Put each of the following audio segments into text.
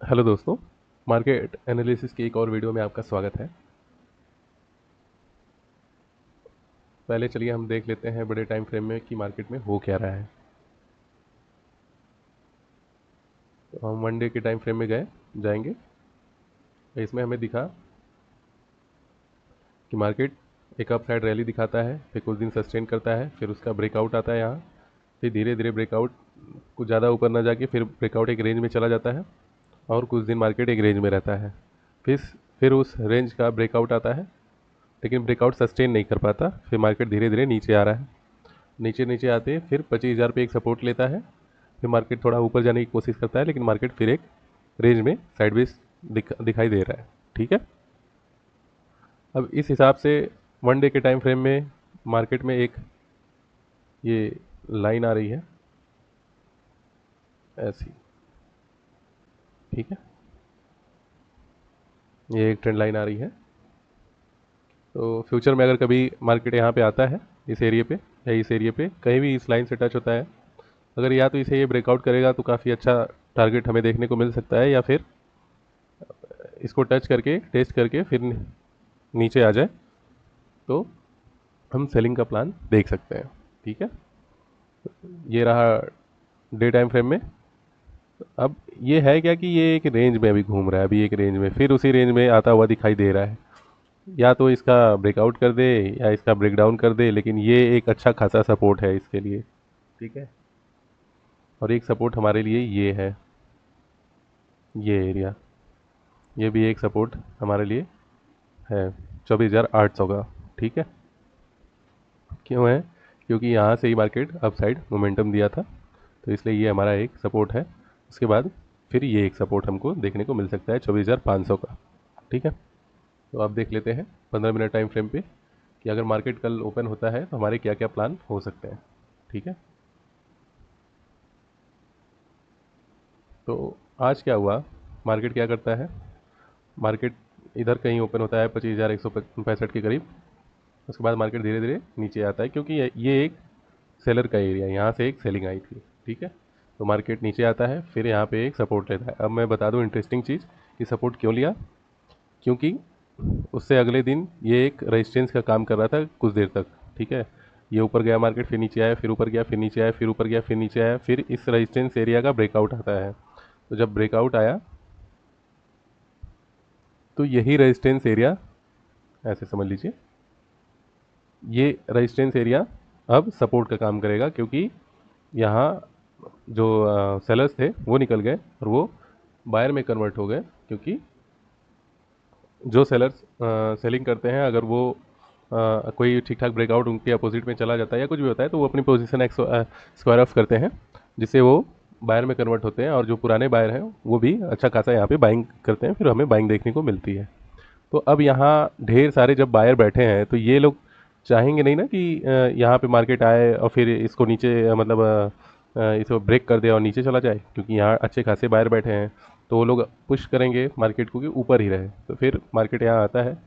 Hello दोस्तों, market analysis की एक और वीडियो में आपका स्वागत है। पहले चलिए हम देख लेते हैं बड़े टाइम फ्रेम में कि मार्केट में हो क्या रहा है। तो हम वन डे के टाइम फ्रेम में जाएंगे। तो इसमें हमें दिखा कि मार्केट एक अप साइड रैली दिखाता है, फिर कुछ दिन सस्टेन करता है, फिर उसका ब्रेकआउट आता है यहाँ, फिर धीरे धीरे ब्रेकआउट कुछ ज़्यादा ऊपर ना जाके फिर ब्रेकआउट एक रेंज में चला जाता है और कुछ दिन मार्केट एक रेंज में रहता है। फिर फिर उस रेंज का ब्रेकआउट आता है, लेकिन ब्रेकआउट सस्टेन नहीं कर पाता, फिर मार्केट धीरे धीरे नीचे आ रहा है। नीचे नीचे आते फिर 25,000 पे एक सपोर्ट लेता है, फिर मार्केट थोड़ा ऊपर जाने की कोशिश करता है, लेकिन मार्केट फिर एक रेंज में साइडवेज दिखाई दे रहा है। ठीक है। अब इस हिसाब से वन डे के टाइम फ्रेम में मार्केट में एक ये लाइन आ रही है ऐसी। ठीक है, ये एक ट्रेंड लाइन आ रही है। तो फ्यूचर में अगर कभी मार्केट यहाँ पे आता है, इस एरिया पे या इस एरिया पे कहीं भी इस लाइन से टच होता है, अगर या तो इसे ये ब्रेकआउट करेगा तो काफ़ी अच्छा टारगेट हमें देखने को मिल सकता है, या फिर इसको टच करके टेस्ट करके फिर नीचे आ जाए तो हम सेलिंग का प्लान देख सकते हैं। ठीक है, ये रहा डे टाइम फ्रेम में। अब ये है क्या कि ये एक रेंज में अभी घूम रहा है, अभी एक रेंज में फिर उसी रेंज में आता हुआ दिखाई दे रहा है। या तो इसका ब्रेकआउट कर दे या इसका ब्रेकडाउन कर दे, लेकिन ये एक अच्छा खासा सपोर्ट है इसके लिए। ठीक है, और एक सपोर्ट हमारे लिए ये है, ये एरिया, ये भी एक सपोर्ट हमारे लिए है 24,800 का। ठीक है, क्यों है? क्योंकि यहाँ से ही मार्केट अप साइड मोमेंटम दिया था, तो इसलिए ये हमारा एक सपोर्ट है। उसके बाद फिर ये एक सपोर्ट हमको देखने को मिल सकता है 24,500 का। ठीक है, तो आप देख लेते हैं 15 मिनट टाइम फ्रेम पे कि अगर मार्केट कल ओपन होता है तो हमारे क्या क्या प्लान हो सकते हैं। ठीक है, तो आज क्या हुआ, मार्केट क्या करता है, मार्केट इधर कहीं ओपन होता है 25,165 के करीब। उसके बाद मार्केट धीरे धीरे नीचे आता है, क्योंकि ये एक सेलर का एरिया है, यहाँ से एक सेलिंग आई थी। ठीक है, तो मार्केट नीचे आता है, फिर यहाँ पे एक सपोर्ट लेता है। अब मैं बता दूँ इंटरेस्टिंग चीज़ कि सपोर्ट क्यों लिया, क्योंकि उससे अगले दिन ये एक रेजिस्टेंस का काम कर रहा था कुछ देर तक। ठीक है, ये ऊपर गया मार्केट, फिर नीचे आया, फिर ऊपर गया, फिर नीचे आया, फिर ऊपर गया, फिर नीचे आया, फिर इस रेजिस्टेंस एरिया का ब्रेकआउट आता है। तो जब ब्रेकआउट आया तो यही रेजिस्टेंस एरिया, ऐसे समझ लीजिए, ये रेजिस्टेंस एरिया अब सपोर्ट का काम करेगा, क्योंकि यहाँ जो सेलर्स थे वो निकल गए और वो बायर में कन्वर्ट हो गए। क्योंकि जो सेलर्स सेलिंग करते हैं, अगर वो कोई ठीक ठाक ब्रेकआउट उनके अपोजिट में चला जाता है या कुछ भी होता है, तो वो अपनी पोजीशन स्क्वायर ऑफ करते हैं, जिससे वो बायर में कन्वर्ट होते हैं, और जो पुराने बायर हैं वो भी अच्छा खासा यहाँ पे बाइंग करते हैं, फिर हमें बाइंग देखने को मिलती है। तो अब यहाँ ढेर सारे जब बायर बैठे हैं तो ये लोग चाहेंगे नहीं ना कि यहाँ पे मार्केट आए और फिर इसको नीचे मतलब इसको ब्रेक कर दे और नीचे चला जाए, क्योंकि यहाँ अच्छे खासे बायर बैठे हैं। तो वो लोग पुश करेंगे मार्केट को कि ऊपर ही रहे, तो फिर मार्केट यहाँ आता है,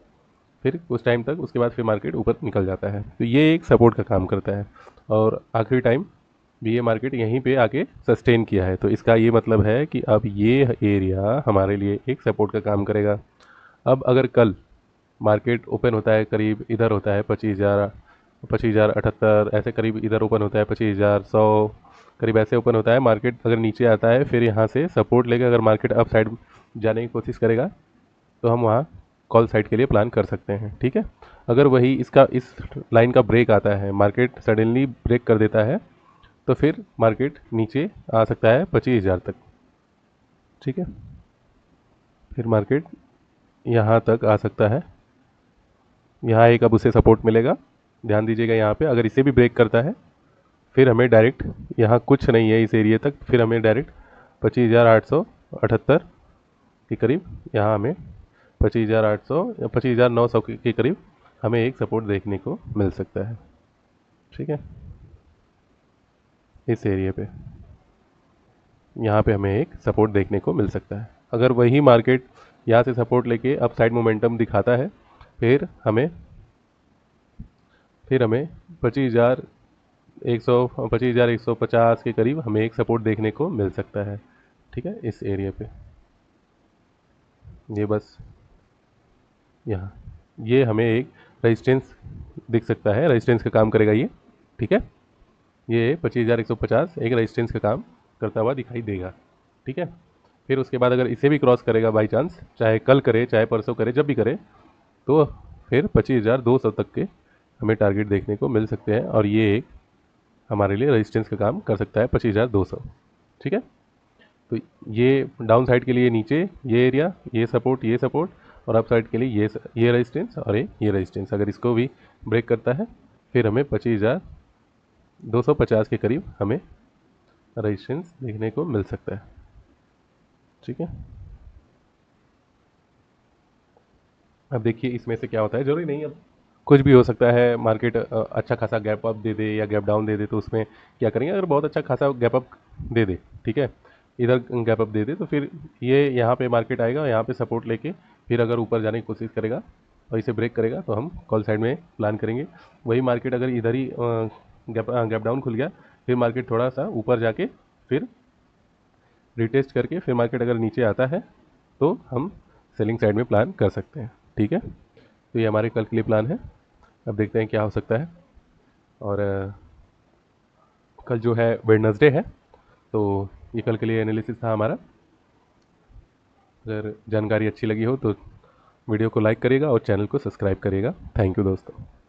फिर कुछ टाइम तक उसके बाद फिर मार्केट ऊपर निकल जाता है। तो ये एक सपोर्ट का काम करता है, और आखिरी टाइम भी ये मार्केट यहीं पे आके सस्टेन किया है। तो इसका ये मतलब है कि अब ये एरिया हमारे लिए एक सपोर्ट का काम करेगा। अब अगर कल मार्केट ओपन होता है करीब इधर होता है 25,000 ऐसे करीब इधर ओपन होता है 25,100 करीब ऐसे ओपन होता है, मार्केट अगर नीचे आता है फिर यहाँ से सपोर्ट लेकर अगर मार्केट अप साइड जाने की कोशिश करेगा, तो हम वहाँ कॉल साइड के लिए प्लान कर सकते हैं। ठीक है, अगर वही इसका इस लाइन का ब्रेक आता है, मार्केट सडनली ब्रेक कर देता है, तो फिर मार्केट नीचे आ सकता है 25,000 तक। ठीक है, फिर मार्केट यहाँ तक आ सकता है, यहाँ एक अब उसे सपोर्ट मिलेगा। ध्यान दीजिएगा, यहाँ पे अगर इसे भी ब्रेक करता है फिर हमें डायरेक्ट, यहाँ कुछ नहीं है इस एरिया तक, फिर हमें डायरेक्ट 25,878 के करीब, यहाँ हमें 25,800 या 25,900 के करीब हमें एक सपोर्ट देखने को मिल सकता है। ठीक है, इस एरिया पे यहाँ पे हमें एक सपोर्ट देखने को मिल सकता है। अगर वही मार्केट यहाँ से सपोर्ट लेके अप साइड मोमेंटम दिखाता है, फिर हमें फिर हमें 25,150 के करीब हमें एक सपोर्ट देखने को मिल सकता है। ठीक है, इस एरिया पे। ये बस यहाँ ये हमें एक रेजिस्टेंस दिख सकता है, रेजिस्टेंस का काम करेगा ये। ठीक है, ये 25,150 एक रेजिस्टेंस का काम करता हुआ दिखाई देगा। ठीक है, फिर उसके बाद अगर इसे भी क्रॉस करेगा बाई चांस, चाहे कल करे चाहे परसों करे, जब भी करे, तो फिर 25,200 तक के हमें टारगेट देखने को मिल सकते हैं, और ये एक हमारे लिए रेजिस्टेंस का काम कर सकता है 25,200। ठीक है, तो ये डाउन साइड के लिए नीचे ये एरिया, ये सपोर्ट, और अप साइड के लिए ये रेजिस्टेंस और ये रेजिस्टेंस, अगर इसको भी ब्रेक करता है फिर हमें 25,250 के करीब हमें रेजिस्टेंस देखने को मिल सकता है। ठीक है, अब देखिए इसमें से क्या होता है, जरूरी नहीं अब कुछ भी हो सकता है, मार्केट अच्छा खासा गैप अप दे दे या गैप डाउन दे दे, तो उसमें क्या करेंगे, अगर बहुत अच्छा खासा गैप अप दे दे, ठीक है, इधर गैप अप दे दे, तो फिर ये यहाँ पे मार्केट आएगा, यहाँ पे सपोर्ट लेके फिर अगर ऊपर जाने की कोशिश करेगा और इसे ब्रेक करेगा तो हम कॉल साइड में प्लान करेंगे। वही मार्केट अगर इधर ही गैप डाउन खुल गया, फिर मार्केट थोड़ा सा ऊपर जाके फिर रिटेस्ट करके फिर मार्केट अगर नीचे आता है तो हम सेलिंग साइड में प्लान कर सकते हैं। ठीक है, तो ये हमारे कल के लिए प्लान है। अब देखते हैं क्या हो सकता है। और कल जो है वेडनेसडे है, तो ये कल के लिए एनालिसिस था हमारा। अगर जानकारी अच्छी लगी हो तो वीडियो को लाइक करिएगा और चैनल को सब्सक्राइब करिएगा। थैंक यू दोस्तों।